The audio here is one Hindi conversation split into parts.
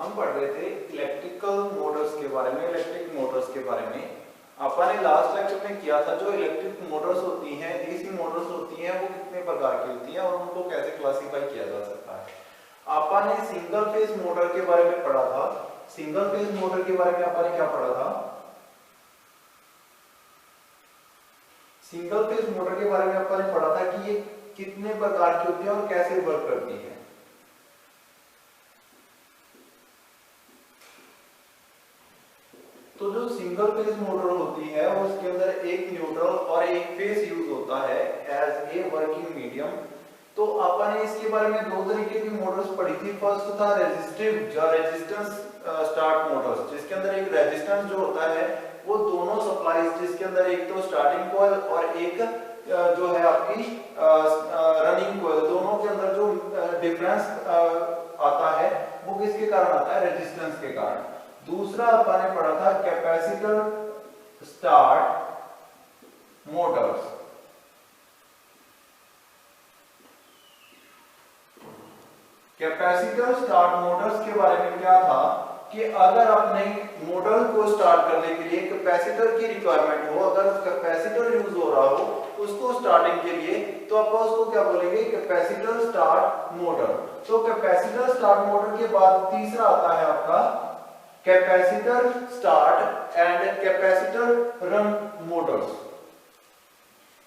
हम पढ़ रहे थे इलेक्ट्रिकल मोटर्स के बारे में, इलेक्ट्रिक मोटर्स के बारे में। अपन ने लास्ट लेक्चर में किया था जो इलेक्ट्रिक मोटर्स होती हैं, एसी मोटर्स होती हैं, वो कितने प्रकार की होती हैं और उनको कैसे क्लासिफाई किया जा सकता है। अपन ने सिंगल फेज मोटर के बारे में पढ़ा था। सिंगल फेज मोटर के बारे में अपन ने क्या पढ़ा था? सिंगल फेज मोटर के बारे में अपन ने पढ़ा था कि ये कितने प्रकार की होती है और कैसे वर्क करती है। तो जो सिंगल फेज मोटर होती है उसके अंदर एक न्यूट्रल और एक फेज यूज होता है एज ए वर्किंग मीडियम। तो अपन ने इसके बारे में दो तरीके की मोटर्स पढ़ी थी। फर्स्ट था रेजिस्टिव या रेजिस्टेंस स्टार्ट मोटर्स, जिसके अंदर एक रेजिस्टेंस जो होता है वो दोनों सप्लाईज, जिसके अंदर एक तो स्टार्टिंग कॉइल और एक जो है आपकी रनिंग कॉइल, दोनों के अंदर जो डिफरेंस आता है वो किसके कारण आता है? रेजिस्टेंस के कारण। दूसरा अपन ने पढ़ा था capacitor start Motors. Capacitor start Motors के बारे में क्या था कि अगर अपने मोटर को स्टार्ट करने के लिए कैपेसिटर की रिक्वायरमेंट हो, अगर कैपेसिटर यूज हो रहा हो उसको स्टार्टिंग के लिए, तो आप उसको क्या बोलेंगे? Capacitor start motor. तो कैपेसिटर स्टार्ट मोटर के बाद तीसरा आता है आपका capacitor start and capacitor run Motors.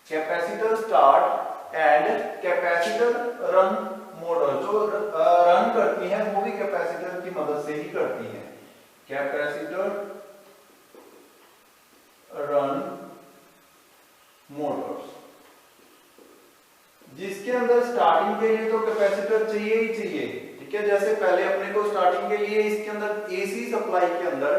Capacitor start and capacitor run motor जो रन करती हैं वो भी कैपेसिटर की मदद से ही करती हैं। कैपेसिटर रन मोटर्स, जिसके अंदर स्टार्टिंग के लिए तो कैपेसिटर चाहिए ही चाहिए, ठीक है। जैसे पहले अपने को स्टार्टिंग के लिए इसके अंदर एसी सप्लाई के अंदर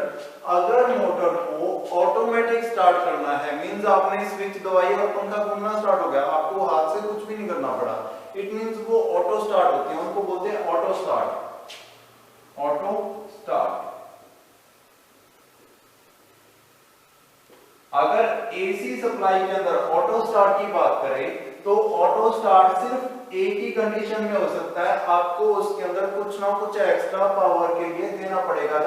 अगर मोटर को ऑटोमेटिक स्टार्ट करना है, मींस आपने स्विच दबाई और पंखा घूमना स्टार्ट हो गया, आपको हाथ से कुछ भी नहीं करना पड़ा, इट मींस वो ऑटो स्टार्ट होती है, उनको बोलते हैं ऑटो स्टार्ट। Auto start. अगर एसी सप्लाई के अंदर ऑटो स्टार्ट की बात करें तो ऑटो स्टार्ट सिर्फ एक ही कंडीशन में हो सकता है, आपको उसके अंदर कुछ ना कुछ एक्स्ट्रा पावर के लिए देना पड़ेगा,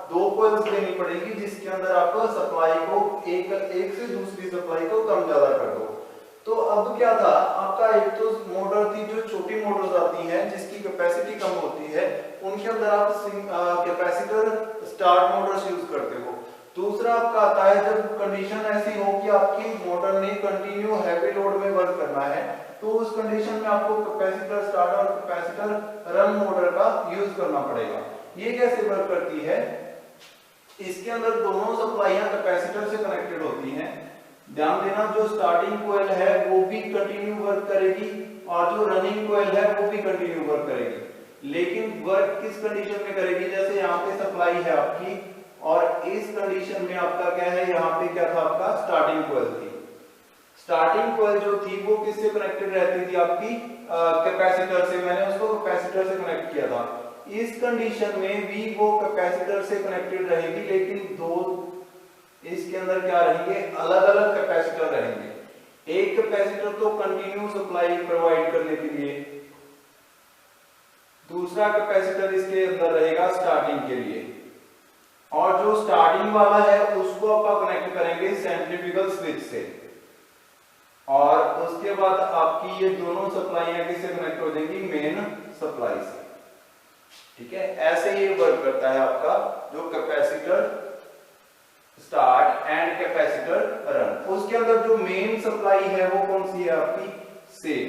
दो कॉइल्स देनी पड़ेगी जिसके अंदर आपको सप्लाई को एक से दूसरी सप्लाई को कम ज्यादा कर दो। तो अब क्या था आपका, एक तो मोटर थी जो छोटी मोटर्स आती हैं जिसकी कैपेसिटी कम होती है, उनके अंदर आप कैपेसिटर स्टार्ट मोटर्स यूज करते हो। दूसरा आपका आता है जब कंडीशन ऐसी हो कि आपकी मोटर ने कंटिन्यू हैवी लोड में वर्क करना है, तो उस कंडीशन में आपको कैपेसिटर स्टार्ट और कैपेसिटर रन मोटर का यूज करना पड़ेगा। ये कैसे वर्क करती है? इसके अंदर दोनों सप्लाईयां कैपेसिटर से कनेक्टेड होती हैं। ध्यान देना, जो स्टार्टिंग कॉइल है वो भी कंटिन्यू वर्क करेगी और जो रनिंग कॉइल है वो भी कंटिन्यू वर्क करेगी, लेकिन वर्क किस कंडीशन में करेगी? जैसे यहाँ पे सप्लाई है आपकी और इस कंडीशन में आपका क्या है, यहाँ पे क्या था आपका स्टार्टिंग कॉइल थी। स्टार्टिंग कॉइल जो थी वो किससे कनेक्टेड रहती थी? आपकी कैपेसिटर से। मैंने उसको कैपेसिटर से कनेक्ट किया था। इस कंडीशन में भी वो कैपेसिटर से कनेक्टेड रहेगी, लेकिन दो इसके अंदर क्या रहेंगे? अलग अलग कैपेसिटर रहेंगे। एक कैपेसिटर तो कंटिन्यू सप्लाई प्रोवाइड करने के लिए, दूसरा कैपेसिटर इसके अंदर रहेगा स्टार्टिंग के लिए, और जो स्टार्टिंग वाला है उसको आप कनेक्ट करेंगे सेंट्रीफ्यूगल स्विच से, और उसके बाद आपकी ये दोनों सप्लाईयां किससे कनेक्ट हो जाएंगी? मेन सप्लाई से, ठीक है। ऐसे ये वर्क करता है आपका जो capacitor start and capacitor run. उसके अंदर जो मेन सप्लाई है वो कौन सी है? आपकी सेम,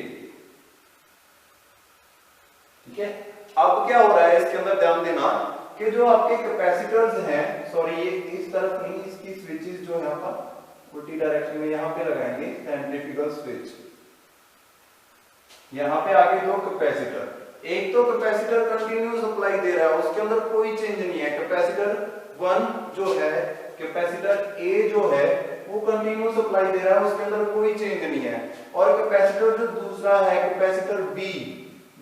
ठीक है। अब क्या हो रहा है इसके अंदर? ध्यान देना कि जो आपके कैपेसिटर्स हैं, सॉरी ये इस तरफ नहीं, इसकी स्विचेस जो है आप उल्टी डायरेक्शन में यहाँ पे लगाएंगे, सेंट्रीफ्यूगल स्विच। यहाँ पे आगे दो कैपेसिटर, एक तो कैपेसिटर कंटिन्यू सप्लाई दे रहा है, उसके अंदर कोई चेंज नहीं है। कैपेसिटर 1 जो है, कैपेसिटर ए जो है वो कंटिन्यू सप्लाई दे रहा है, उसके अंदर कोई चेंज नहीं है। और कैपेसिटर जो दूसरा है कैपेसिटर बी,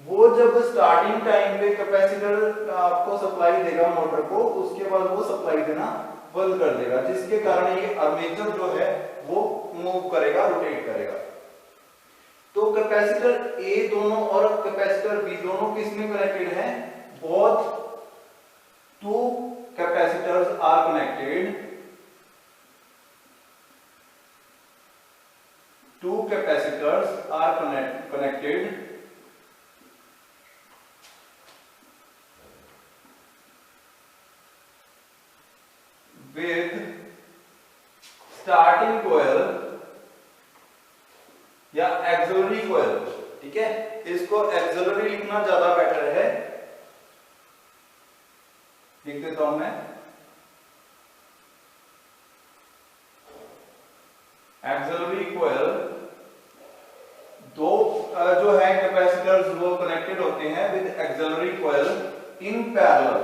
वो जब स्टार्टिंग टाइम पे कैपेसिटर आपको सप्लाई देगा मोटर को, उसके बाद वो सप्लाई देना बंद कर देगा, जिसके कारण ये आर्मेचर जो है वो मूव करेगा, रोटेट करेगा। तो कैपेसिटर ए दोनों और कैपेसिटर बी दोनों किसमें कनेक्टेड हैं? बोथ स्टार्टिंग कोयल या एक्सिलरी कोयल, ठीक है, इसको एक्सिलरी लिखना ज्यादा बेटर है, लिख देता हूं मैं एक्सिलरी कोयल। दो जो है कैपेसिटर्स वो कनेक्टेड होते हैं with auxiliary coil in parallel,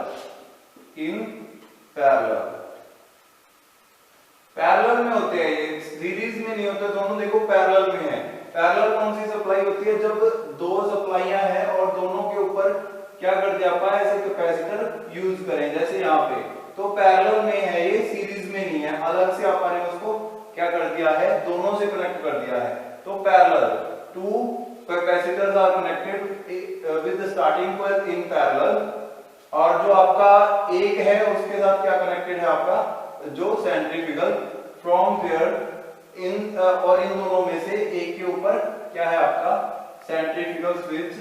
parallel में होते हैं ये, सीरीज में नहीं होते, दोनों देखो पैरेलल में है। पैरेलल कौन सी सप्लाई होती है, जब दो सप्लाईयां हैं और दोनों के ऊपर क्या कर दिया आप ऐसे कैपेसिटर यूज करें, जैसे यहाँ पे तो पैरेलल में है ये, सीरीज में नहीं है, अलग से आपने उसको क्या कर दिया है, दोनों से कनेक्ट कर दिया है। तो parallel, two capacitors are connected with the starting coil in parallel, और जो आपका एक है उसके साथ क्या कनेक्टेड है आपका जो सेंट्रीफ्यूगल, फ्रॉम वेयर इन और इन दोनों में से एक के ऊपर क्या है आपका centrifugal switch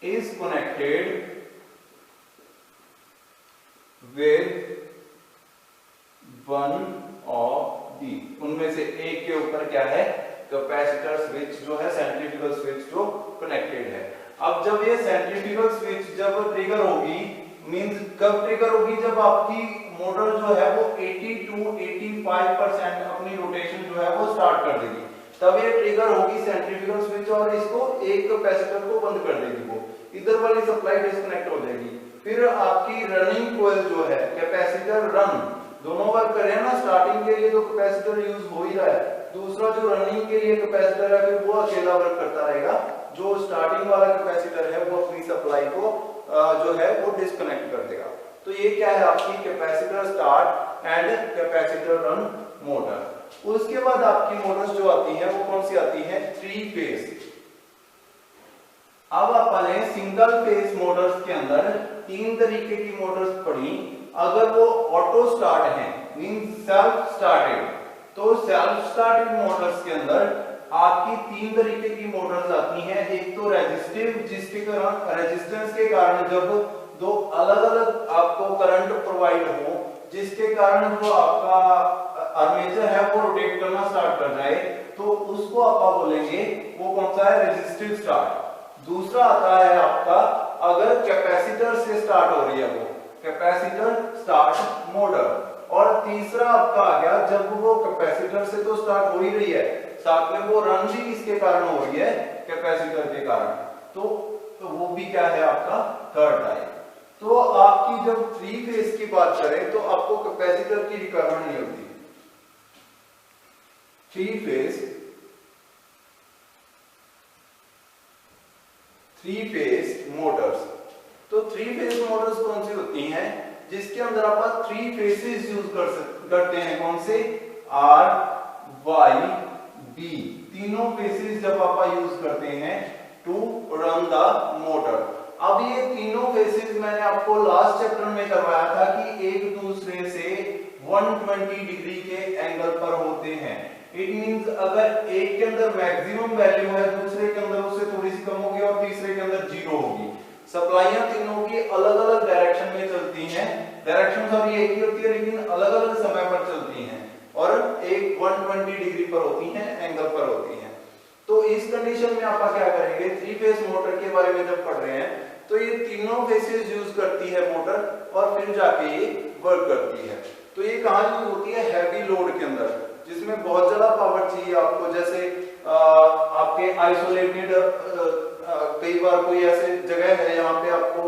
is connected with one of the, उनमें से एक के ऊपर क्या है कैपेसिटर स्विच जो है सेंट्रीफ्यूगल स्विच जो कनेक्टेड है। अब जब ये सेंट्रीफ्यूगल स्विच जब ट्रिगर होगी, मींस कब ट्रिगर होगी, जब आपकी मोटर जो है वो 80 to 85% अपनी रोटेशन जो है वो स्टार्ट कर देगी, तब ये ट्रिगर होगी सेंट्रीफ्यूगल स्विच और इसको एक कैपेसिटर को बंद कर देगी, वो इधर वाली सप्लाई डिस्कनेक्ट हो जाएगी। फिर आपकी रनिंग कोयल जो है कैपेसिटर रन, दोनों वर्क कर रहे हैं ना, स्टार्टिंग के लिए तो कैपेसिटर यूज हो ही रहा है, दूसरा जो रनिंग के लिए कैपेसिटर है फिर वो अकेला वर्क करता रहेगा, जो स्टार्टिंग वाला कैपेसिटर है वो अपनी सप्लाई को जो है वो डिस्कनेक्ट कर देगा। तो ये क्या है आपकी capacitor start and capacitor run motor. उसके बाद आपकी मोटर्स जो आती है वो कौन सी आती है, थ्री फेज। अब अपने सिंगल फेज मोटर्स के अंदर तीन तरीके की मोटर्स पढ़ी, अगर वो ऑटो स्टार्ट है मींस सेल्फ स्टार्टेड, तो सेल्फ स्टार्टेड मोटर्स के अंदर आपकी तीन तरीके की मोटर्स आती हैं। एक तो रेजिस्टिव, जिसके कारण रेजिस्टेंस के कारण जब दो अलग अलग आपको करंट प्रोवाइड हो, जिसके कारण जो आपका आर्मेचर है वो रोटेट करना स्टार्ट कर जाए, तो उसको आप बोलेंगे वो कौन सा है, रेजिस्टिव स्टार्ट। दूसरा आता है आपका अगर कैपेसिटर से स्टार्ट हो रही है वो कैपेसिटर स्टार्ट मोटर, और तीसरा आपका आ गया जब वो कैपेसिटर से तो स्टार्ट हो ही रही है, साथ में वो रन भी किसके कारण हो रही है, कैपेसिटर के कारण, तो वो भी क्या है आपका थर्ड टाइप। तो आपकी जब थ्री फेज की बात करें तो आपको कैपेसिटर की रिक्वायरमेंट नहीं होती। थ्री फेज मोटर्स, तो थ्री फेज मोटर्स कौन सी होती हैं, जिसके अंदर आप थ्री फेसेस यूज करते हैं, कौन से, आर वाई बी, तीनों फेसेस जब आप यूज करते हैं टू रन द मोटर। अब ये तीनों फेसेस मैंने आपको लास्ट चैप्टर में करवाया था कि एक दूसरे से 120 डिग्री के एंगल पर होते हैं। इट मींस अगर एक के अंदर मैक्सिमम वैल्यू है, दूसरे के अंदर उससे थोड़ी सी कम होगी और तीसरे के अंदर जीरो होगी। सप्लाईयां तीनों की अलग अलग डायरेक्शन में चलती हैं, डायरेक्शन सॉरी एक ही होती है लेकिन अलग अलग समय पर चलती हैं, और एक 120 डिग्री पर होती हैं, एंगल पर होती हैं। तो इस कंडीशन में आप क्या करेंगे, थ्री फेज मोटर के बारे में जब पढ़ रहे हैं तो ये तीनों फेसेस यूज करती है मोटर और फिर जाके ये वर्क करती है। तो ये कहाँ यूज होती है, हैवी लोड के अंदर, जिसमें बहुत ज्यादा पावर चाहिए आपको, जैसे आपके आइसोलेटेड कई बार कोई ऐसे जगह है यहाँ पे आपको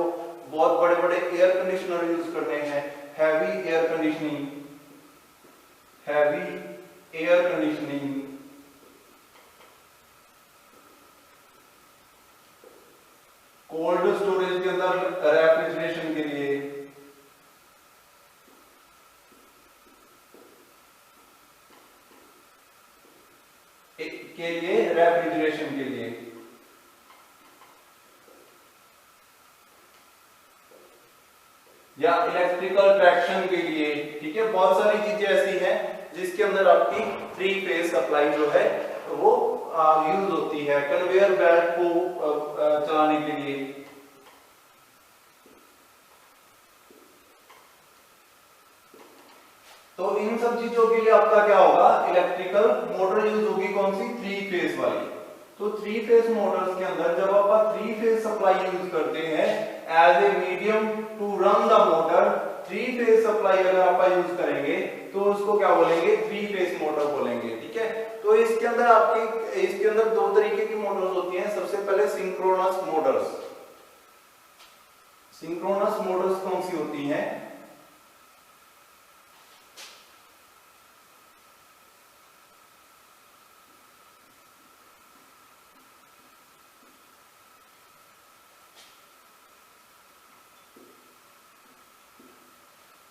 बहुत बड़े बड़े एयर कंडीशनर यूज करने हैं, heavy air conditioning, cold storage के अंदर रेफ्रिजरेशन के लिए, रेफ्रिजरेशन के लिए, या इलेक्ट्रिकल ट्रैक्शन के लिए, ठीक है, बहुत सारी चीजें ऐसी हैं जिसके अंदर आपकी थ्री फेज सप्लाई जो है वो यूज होती है। कन्वेयर बेल्ट को चलाने के लिए, सब चीजों के लिए आपका क्या होगा, इलेक्ट्रिकल मोटर यूज होगी, कौन सी, 3 फेज वाली। तो 3 फेज मोटर्स के अंदर जब आप 3 फेज सप्लाई यूज करते हैं as a medium to run the motor, 3 phase supply अगर आप यूज करेंगे तो उसको क्या बोलेंगे, 3 फेज मोटर बोलेंगे। ठीक है, तो इसके अंदर दो तरीके की मोटर्स होती हैं। सबसे पहले सिंक्रोनस मोटर्स। सिंक्रोनस मोटर्स कौन सी होती हैं,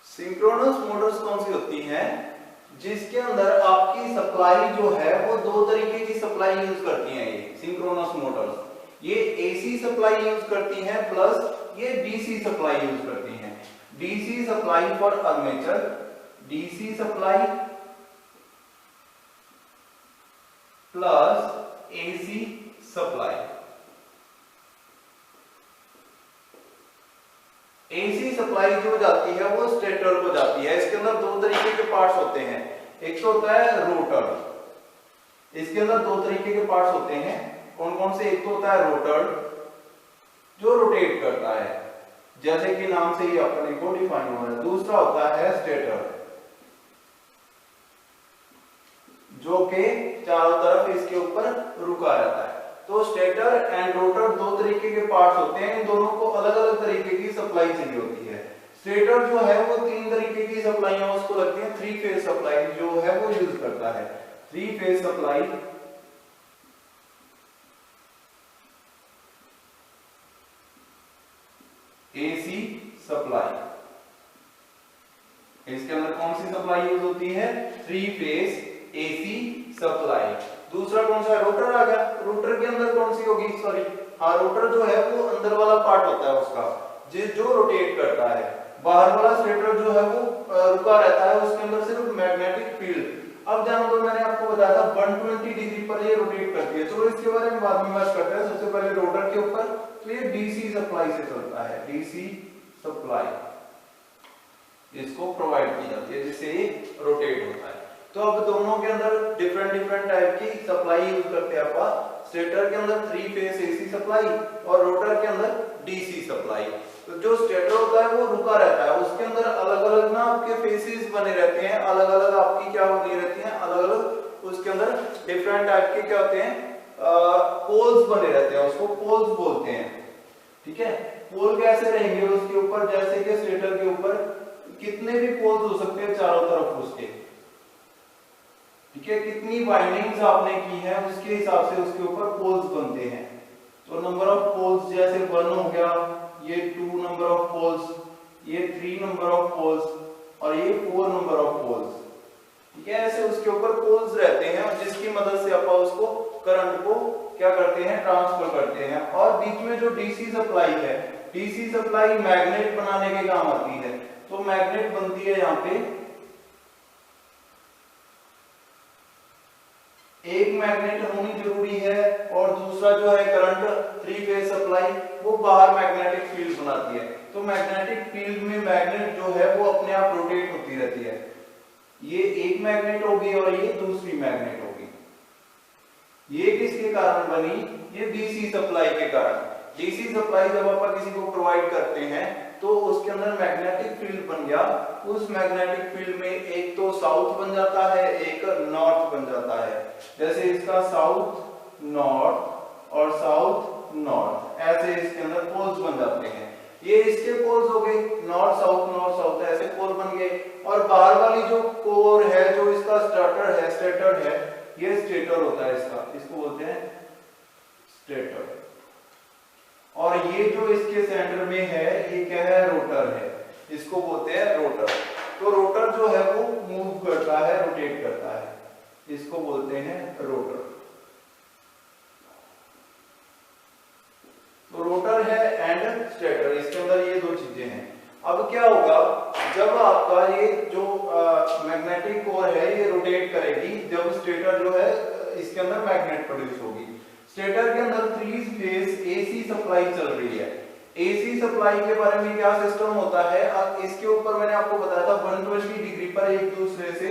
सिंक्रोनस मोटर्स कौन सी होती हैं, जिसके अंदर आपकी सप्लाई जो है वो दो तरीके की सप्लाई यूज करती हैं। ये सिंक्रोनस मोटर्स ये एसी सप्लाई यूज करती हैं प्लस ये डीसी सप्लाई यूज करती हैं। DC supply for armature, DC supply plus AC supply. AC supply जो जाती है वो स्टेटर को जाती है। इसके अंदर दो तरीके के पार्ट्स होते हैं, एक तो होता है रोटर। इसके अंदर दो तरीके के पार्ट्स होते हैं, कौन कौन से, एक तो होता है रोटर जो रोटेट करता है जैसे कि नाम से ही अपने को डिफाइन हो रहा है। दूसरा होता है स्टेटर जो कि चारों तरफ इसके ऊपर रुका रहता है। तो स्टेटर एंड रोटर दो तरीके के पार्ट्स होते हैं, इन दोनों को अलग अलग तरीके की सप्लाई चाहिए होती है। स्टेटर जो है वो 3 तरीके की सप्लाई है, उसको लगती है 3 फेज सप्लाई जो है वो यूज करता है। 3 फेज सप्लाई एसी सप्लाई, इसके अंदर कौन सी सप्लाई यूज होती है, 3 फेज एसी सप्लाई। दूसरा कौन सा, रोटर आ गया। रोटर के अंदर कौन सी होगी, सॉरी हाँ, रोटर जो है वो अंदर वाला पार्ट होता है उसका जो रोटेट करता है। बाहर वाला स्टेटर जो है वो रुका रहता है, उसके अंदर सिर्फ मैग्नेटिक फील्ड। अब ध्यान दो, मैंने आपको बताया था 120 डिग्री पर ये रोटेट करती है। चलो इसके बारे में बाद में बात करते हैं। सबसे पहले रोटर के ऊपर, तो ये डीसी सप्लाई से चलता है, डीसी सप्लाई इसको प्रोवाइड की जाती है जिससे ये रोटेट होता है। तो अब दोनों के अंदर डिफरेंट टाइप की सप्लाई यूज करते हैं आप। स्टेटर के अंदर 3 फेज एसी सप्लाई और रोटर के अंदर डीसी सप्लाई। तो जो स्टेटर होता है वो रुका रहता है, उसके अंदर अलग अलग ना आपके फेसेस बने रहते हैं, अलग अलग आपकी क्या बनी रहती हैं, अलग अलग उसके अंदर डिफरेंट टाइप के क्या होते हैं, पोल्स बने रहते हैं, उसको पोल्स बोलते हैं। ठीक है, पोल कैसे रहेंगे उसके ऊपर, जैसे कि स्टेटर के ऊपर कितने भी पोल्स हो सकते हैं चारों तरफ उसके। ठीक है, कितनी वाइंडिंग्स आपने की है उसके हिसाब से उसके ऊपर पोल्स बनते हैं। तो नंबर ऑफ पोल्स जैसे 1 हो गया, ये 2 नंबर ऑफ पोल्स, ये 3 नंबर ऑफ पोल्स और ये 4 नंबर ऑफ पोल्स। ठीक है, ऐसे उसके ऊपर पोल्स रहते हैं और जिसकी मदद से आप उसको करंट को क्या करते हैं, ट्रांसफर करते हैं। और बीच में जो डीसी सप्लाई है, डीसी सप्लाई मैग्नेट बनाने के काम आती है। तो मैग्नेट बनती है यहाँ पे, एक मैग्नेट होनी जरूरी है और दूसरा जो है करंट 3 फेज सप्लाई वो बाहर मैग्नेटिक फील्ड बनाती है। तो मैग्नेटिक फील्ड में मैग्नेट जो है वो अपने आप रोटेट होती रहती है। ये एक मैग्नेट होगी और ये दूसरी मैग्नेट होगी। ये किसके कारण बनी, ये डीसी सप्लाई के कारण। डीसी सप्लाई जब आप किसी को प्रोवाइड करते हैं तो उसके अंदर मैग्नेटिक फील्ड बन गया, उस मैग्नेटिक फील्ड में एक तो साउथ बन जाता है, एक नॉर्थ बन जाता है। जैसे इसका साउथ नॉर्थ और साउथ नॉर्थ, ऐसे इसके अंदर पोल्स बन जाते हैं। ये इसके पोल्स हो गए, नॉर्थ साउथ ऐसे पोल बन गए। और बाहर वाली जो कोर है, जो इसका स्टेटर है, ये स्टेटर होता है इसको बोलते हैं स्टेटर। और ये जो इसके सेंटर में है ये क्या है, रोटर है, इसको बोलते हैं रोटर। तो रोटर जो है वो मूव करता है, रोटेट करता है, इसको बोलते हैं रोटर। तो रोटर है एंड स्टेटर, इसके अंदर ये दो चीजें हैं। अब क्या होगा, जब आपका ये जो मैग्नेटिक कोर है ये रोटेट करेगी, जब स्टेटर जो है इसके अंदर मैग्नेट प्रोड्यूस होगी। स्टेटर के अंदर 3 फेज एसी सप्लाई चल रही है। एसी सप्लाई के बारे में क्या सिस्टम होता है, अब इसके ऊपर मैंने आपको बताया था 120 डिग्री पर एक दूसरे से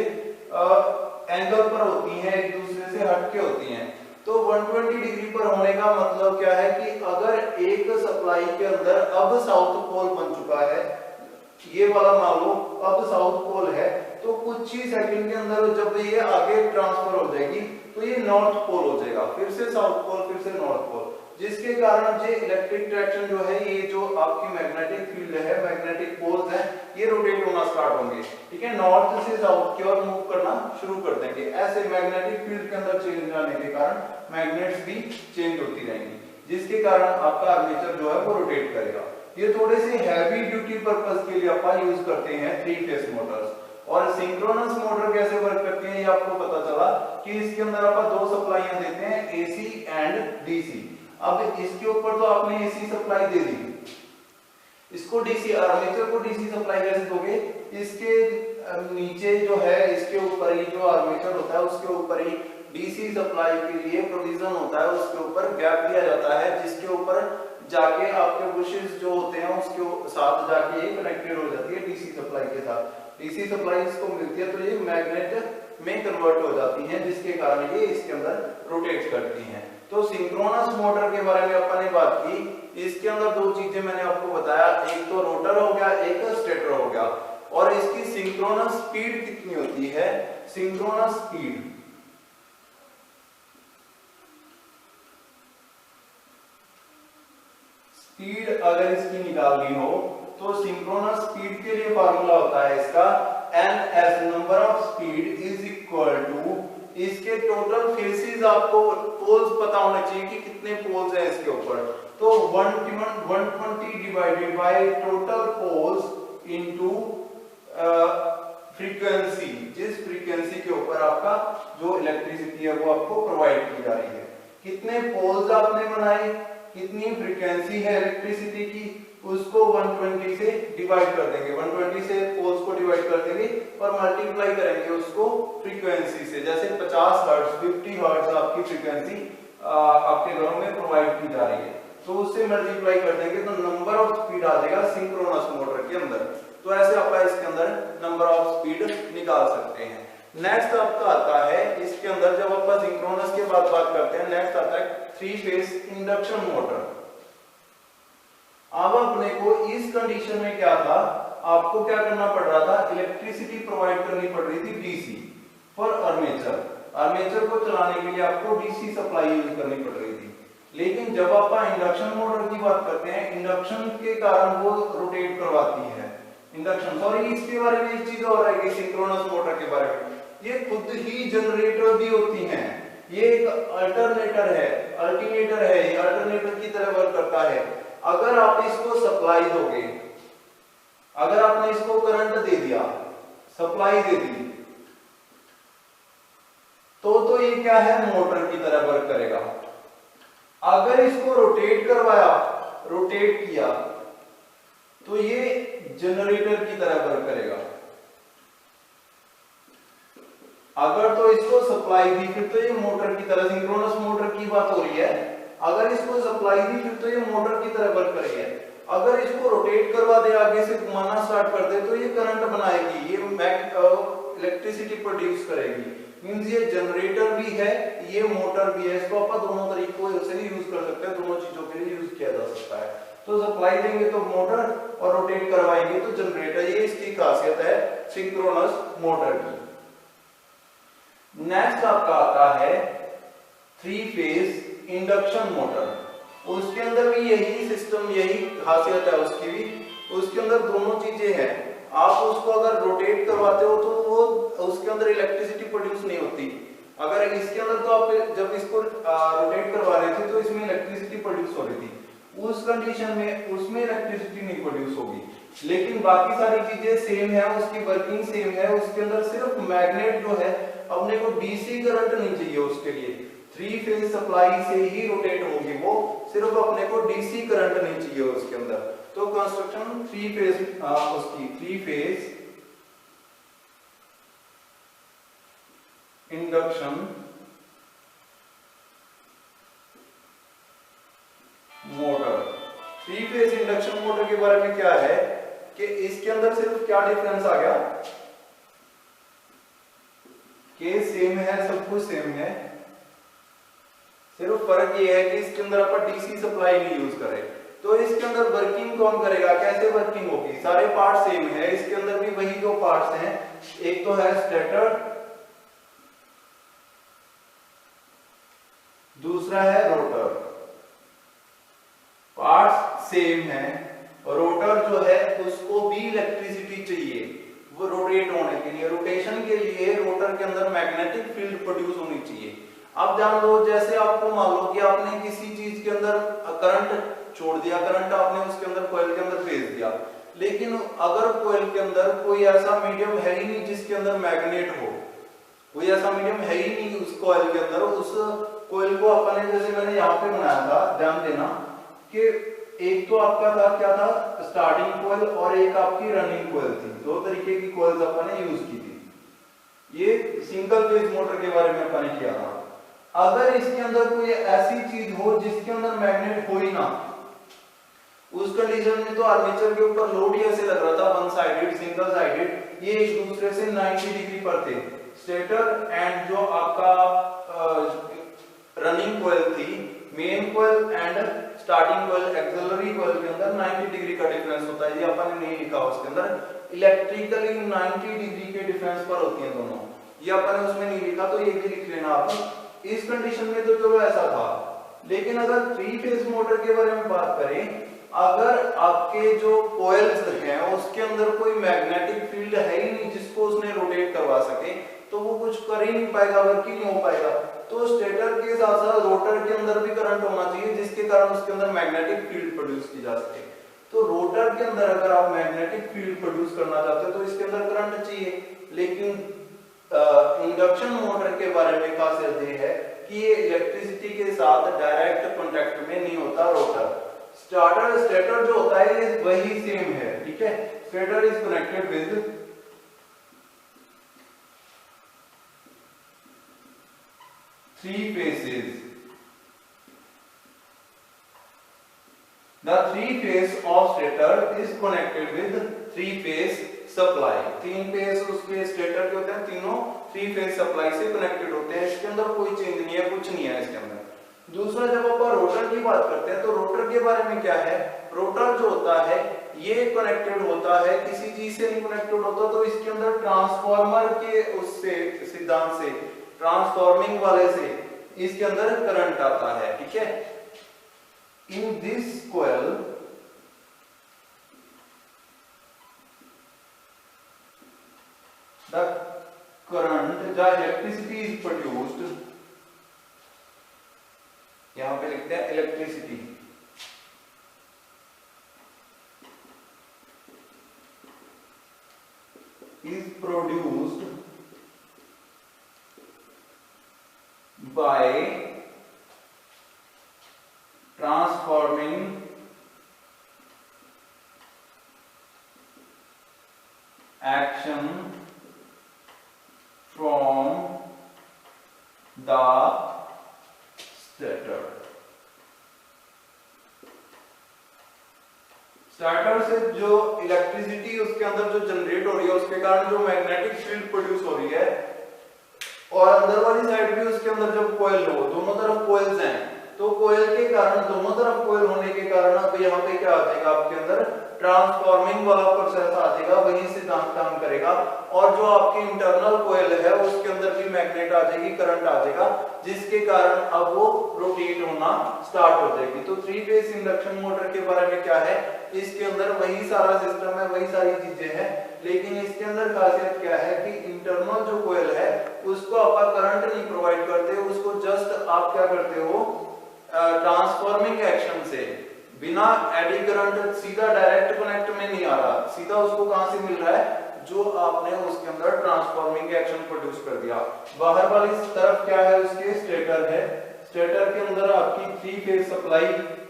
एंगल पर होती हैं, एक दूसरे से हटके होती हैं। तो 120 डिग्री पर होने का मतलब क्या है कि अगर एक सप्लाई के अंदर अब साउथ पोल बन चुका है, ये वाला मान लो अब साउथ पोल है, तो कुछ ही सेकंड के अंदर जब ये आगे ट्रांसफर हो जाएगी तो ये नॉर्थ पोल हो जाएगा, फिर से साउथ पोल, फिर से नॉर्थ पोल, जिसके कारण ये इलेक्ट्रिक ट्रैक्शन जो है, ये जो आपकी मैग्नेटिक फील्ड है, मैग्नेटिक पोल्स हैं, ये रोटेट होना स्टार्ट होंगे, ठीक है, नॉर्थ से साउथ की ओर मूव करना शुरू कर देंगे। ऐसे मैग्नेटिक फील्ड के अंदर चेंज आने के कारण मैग्नेट्स भी चेंज होती रहेंगी, जिसके कारण आपका आर्मेचर जो है वो रोटेट करेगा। ये थोड़े से हैवी ड्यूटी पर्पस के लिए अपन यूज करते हैं 3 फेज मोटर्स। और सिंक्रोनस मोटर कैसे वर्क करती है ये आपको पता चला कि इसके अंदर अपन दो सप्लाईयां देते हैं, एसी एंड डीसी। अब इसके ऊपर तो आपने एसी सप्लाई दे दी, इसको डीसी, आर्मेचर को डीसी सप्लाई कैसे दोगे, इसके नीचे जो है, इसके ऊपर ही जो आर्मेचर होता है उसके ऊपर ही डीसी सप्लाई के लिए प्रोविजन होता है, उसके ऊपर गैप दिया जाता है, जिसके ऊपर जाके आपके बुशेस जो होते हैं उसके साथ जाके ये कनेक्टेड हो जाती है डीसी सप्लाई के साथ। डीसी सप्लाई इसको मिलती है तो ये मैग्नेट में कन्वर्ट हो जाती है, जिसके कारण ये इसके अंदर रोटेट करती हैं। तो सिंक्रोनस मोटर के बारे में अपन ने बात की, इसके अंदर दो चीजें मैंने आपको बताया, एक तो रोटर हो गया, एक स्टेटर हो गया। और इसकी सिंक्रोनस स्पीड कितनी होती है, सिंक्रोनस स्पीड अगर इसकी निकालनी हो तो सिंक्रोनस स्पीड के लिए फार्मूला होता है इसका ns, number of speed is equal to, इसके टोटल फेसेस आपको पोल्स पता होना चाहिए कि कितने पोल्स हैं इसके ऊपर, तो 120 divided by total poles into frequency, जिस फ्रीक्वेंसी के ऊपर आपका जो इलेक्ट्रिसिटी है वो आपको प्रोवाइड की जा रही है। कितने पोल्स आपने बनाए, कितनी फ्रीक्वेंसी है इलेक्ट्रिसिटी की, उसको 120 से डिवाइड कर देंगे, 120 से पोल्स को डिवाइड कर देंगे और मल्टीप्लाई करेंगे उसको फ्रीक्वेंसी से। जैसे 50 हर्ट्ज, 50 हर्ट्ज आपकी फ्रीक्वेंसी आपके घरों में प्रोवाइड की जा रही है, तो उससे मल्टीप्लाई कर देंगे तो नंबर ऑफ स्पीड आ जाएगा सिंक्रोनस मोटर के अंदर। तो ऐसे आप इसके अंदर नंबर ऑफ स्पीड निकाल सकते हैं। नेक्स्ट आपका आता है इसके अंदर, जब आप सिंक्रोनस के बाद बात करते हैं, नेक्स्ट आता है 3 फेज इंडक्शन मोटर। अब अपने को इस कंडीशन में क्या था, आपको क्या करना पड़ रहा था, इलेक्ट्रिसिटी प्रोवाइड करनी पड़ रही थी डीसी फॉर आर्मेचर। आर्मेचर को चलाने के लिए आपको डीसी सप्लाई यूज करनी पड़ रही थी। लेकिन जब आप इंडक्शन मोटर की बात करते हैं, इंडक्शन के कारण वो रोटेट करवाती है, इंडक्शन, सॉरी इसके बारे में एक चीज और है सिंक्रोनस मोटर के बारे में, ये खुद ही जनरेटर भी होती हैं, ये एक अल्टरनेटर है, अल्टरनेटर है, ये अल्टरनेटर की तरह वर्क करता है। अगर आप इसको सप्लाई दोगे, अगर आपने इसको करंट दे दिया, सप्लाई दे दी, तो ये क्या है, मोटर की तरह वर्क करेगा। अगर इसको रोटेट करवाया, रोटेट किया, तो ये जनरेटर की तरह वर्क करेगा। अगर तो इसको सप्लाई दी फिर तो ये मोटर की तरह, सिंक्रोनस मोटर की बात हो रही है, अगर इसको सप्लाई दी फिर तो ये मोटर की तरह वर्क करेगी। अगर इसको रोटेट करवा दे, आगे से घुमाना स्टार्ट कर दे, तो ये करंट बनाएगी, ये इलेक्ट्रिसिटी प्रोड्यूस करेगी। मींस ये जनरेटर भी है, ये मोटर भी है, इसको अपन दोनों तरीकों से यूज कर सकते हैं, दोनों चीजों के लिए यूज किया जा सकता है। तो सप्लाई देंगे तो मोटर और रोटेट करवाएंगे तो जनरेटर, ये इसकी खासियत है सिंक्रोनस मोटर की। नेक्स्ट आपका आता है 3 फेज इंडक्शन मोटर। उसके अंदर भी यही सिस्टम, यही खासियत है उसकी भी, उसके अंदर दोनों चीजें हैं। आप उसको अगर रोटेट करवाते हो तो वो उसके अंदर इलेक्ट्रिसिटी प्रोड्यूस नहीं होती। अगर इसके अंदर तो आप जब इसको रोटेट करवा रहे थे तो इसमें इलेक्ट्रिसिटी प्रोड्यूस हो रही थी, उस कंडीशन में उसमें इलेक्ट्रिसिटी नहीं प्रोड्यूस होगी। लेकिन बाकी सारी चीजें सेम है, उसकी वर्किंग सेम है, उसके अंदर सिर्फ मैग्नेट जो है, अपने को डीसी करंट नहीं चाहिए उसके लिए, 3 फेज सप्लाई से ही रोटेट होगी वो, सिर्फ अपने को डीसी करंट नहीं चाहिए उसके अंदर। तो कंस्ट्रक्शन 3 फेज उसकी 3 phase induction motor, three phase induction motor के बारे में क्या है कि इसके अंदर सिर्फ क्या डिफरेंस आ गया, केस सेम है, सब कुछ सेम है, सिर्फ फर्क ये है कि इसके अंदर अपन डीसी सप्लाई नहीं यूज करें। तो इसके अंदर वर्किंग कौन करेगा, कैसे वर्किंग होगी, सारे पार्ट सेम है, इसके अंदर भी वही दो पार्ट्स हैं, एक तो है स्टेटर, दूसरा है रोटर। पार्ट्स सेम है, रोटर जो है उसको भी इलेक्ट्रिसिटी चाहिए वो रोटेट होने के लिए, रोटेशन के लिए रोटर के अंदर मैग्नेटिक फील्ड प्रोड्यूस होनी चाहिए। अब जान लो, जैसे आपको मान लो कि आपने किसी चीज के अंदर करंट छोड़ दिया, करंट आपने उसके अंदर कॉइल के अंदर भेज दिया, लेकिन अगर कॉइल के अंदर कोई ऐसा मीडियम है ही नहीं जिसके अंदर मैग्नेट हो, कोई ऐसा मीडियम है ही नहीं उस कॉइल के अंदर, उस कॉइल को अपन ने जैसे मैंने यहाँ पे बनाया था, ध्यान देना कि एक तो आपका था क्या था स्टार्टिंग कॉइल और एक आपकी रनिंग कॉइल थी, दो तरीके की कॉइल्स अपन ने यूज की थी। ये सिंगल फेज मोटर के बारे में अपन ने किया था। अगर इसके अंदर कोई ऐसी चीज हो जिसके अंदर मैग्नेट हो ही ना, उस कंडीशन में तो आर्मेचर के ऊपर लोड ही ऐसे लग रहा था वन साइडेड, सिंगल साइडेड, ये एक दूसरे से 90 डिग्री पर थे। स्टेटर एंड जो आपका रनिंग कॉइल थी, main coil and starting coil, axillary coil के अंदर 90 डिग्री का डिफरेंस होता है। ये अपन ने नहीं लिखा उसके अंदर, इलेक्ट्रिकली 90 डिग्री के डिफरेंस पर होती हैं दोनों, ये अपन ने उसमें नहीं लिखा, तो ये भी लिख लेना आप। इस कंडीशन में तो चलो ऐसा था, लेकिन अगर थ्री फेज मोटर के बारे में बात करें, अगर आपके जो कॉइल्स हैं उसके अंदर कोई मैग्नेटिक फील्ड है ही नहीं जिसको उसने रोटेट करवा सके, तो वो कुछ कर ही नहीं पाएगा, वर्क ही नहीं हो पाएगा। तो स्टेटर के साथ साथ रोटर के अंदर भी करंट होना चाहिए जिसके कारण उसके अंदर मैग्नेटिक फील्ड प्रोड्यूस की जा सके। तो रोटर के अंदर अगर आप मैग्नेटिक फील्ड प्रोड्यूस करना चाहते हो तो इसके अंदर करंट चाहिए, लेकिन इंडक्शन मोटर के बारे में खासियत ये है कि ये इलेक्ट्रिसिटी के साथ डायरेक्ट कांटेक्ट में नहीं होता रोटर। स्टेटर जो होता है ये वही सेम है, ठीक है, stator is connected with three faces. The three phase of stator is connected with three phase supply। तीन फेस उसके स्टेटर के होते हैं, तीनों थ्री फेज सप्लाई से कनेक्टेड होते हैं, इसके अंदर कोई चेंज नहीं है, कुछ नहीं है इसके अंदर। दूसरा, जब अपन रोटर की बात करते हैं तो रोटर के बारे में क्या है, रोटर जो होता है ये कनेक्टेड होता है, किसी चीज से नहीं कनेक्टेड होता, तो इसके अंदर ट्रांसफार्मर के उससे सिद्धांत से, ट्रांसफॉर्मिंग वाले से इसके अंदर करंट आता है, ठीक है। In this coil, the current, the electricity is produced, यहां पे लिखते हैं electricity, is produced by transforming action from the stator। Starter से जो इलेक्ट्रिसिटी उसके अंदर जो जनरेट हो रही है उसके कारण जो मैग्नेटिक फील्ड प्रोड्यूस हो रही है, और अंदर वाली साइड भी उसके अंदर जब कॉइल हो, दोनों तरफ कॉइल्स हैं, तो कॉइल के कारण, दोनों तरफ कॉइल होने के कारण अब यहाँ पे क्या आ जाएगा आपके अंदर ट्रांसफॉर्मिंग वाला प्रोसेस आ जाएगा, वही सिद्धांत काम करेगा, और जो आपकी इंटरनल कॉइल है उसके अंदर भी मैग्नेट आ जाएगी, करंट आ जाएगा, जिसके कारण अब वो रोटेट होना स्टार्ट हो जाएगी। तो थ्री फेज इंडक्शन मोटर के बारे में क्या है, इसके अंदर वही सारा सिस्टम है, वही सारी चीजें हैं, लेकिन इसके अंदर खासियत क्या है कि इंटरनल जो कॉइल है उसको आप करंट नहीं प्रोवाइड करते, उसको जस्ट आप क्या करते हो, ट्रांसफॉर्मिंग एक्शन से, बिना एडी करंट, सीधा डायरेक्ट कनेक्ट में नहीं आ रहा, सीधा उसको कहां से मिल रहा है, जो आपने उसके अंदर ट्रांसफॉर्मिंग एक्शन प्रोड्यूस कर दिया। बाहर वाली तरफ क्या है, उसके स्टेटर है, स्टेटर के अंदर आपकी थ्री फेज सप्लाई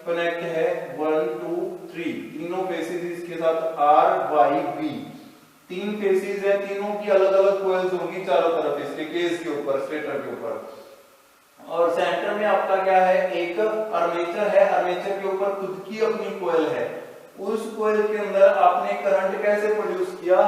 कनेक्ट है, 1 2 3, तीनों फेसेस इसके साथ R Y B, तीन फेसेस है, तीनों की अलग अलग कॉइल्स होंगी चारों तरफ इसके केस के ऊपर, स्टेटर के ऊपर। और सेंटर में आपका क्या है, एक आर्मेचर है, आर्मेचर के ऊपर खुद की अपनी कोयल है। उस कोयल के अंदर आपने करंट कैसे प्रोड्यूस किया,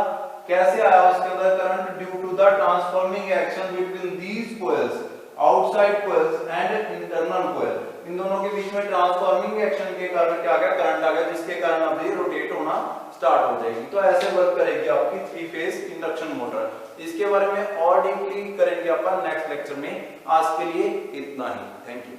कैसे आया उसके अंदर current, due to the transforming action between these coils, outside coils and internal coil. इन दोनों के बीच में ट्रांसफॉर्मिंग एक्शन के कारण क्या आ गया, करंट आ गया, जिसके कारण अब ये रोटेट होना स्टार्ट हो जाएगी। तो ऐसे वर्क करेगी आपकी 3 फेज इंडक्शन मोटर। इसके बारे में और डीपली करेंगे अपन नेक्स्ट लेक्चर में। आज के लिए इतना ही, थैंक यू।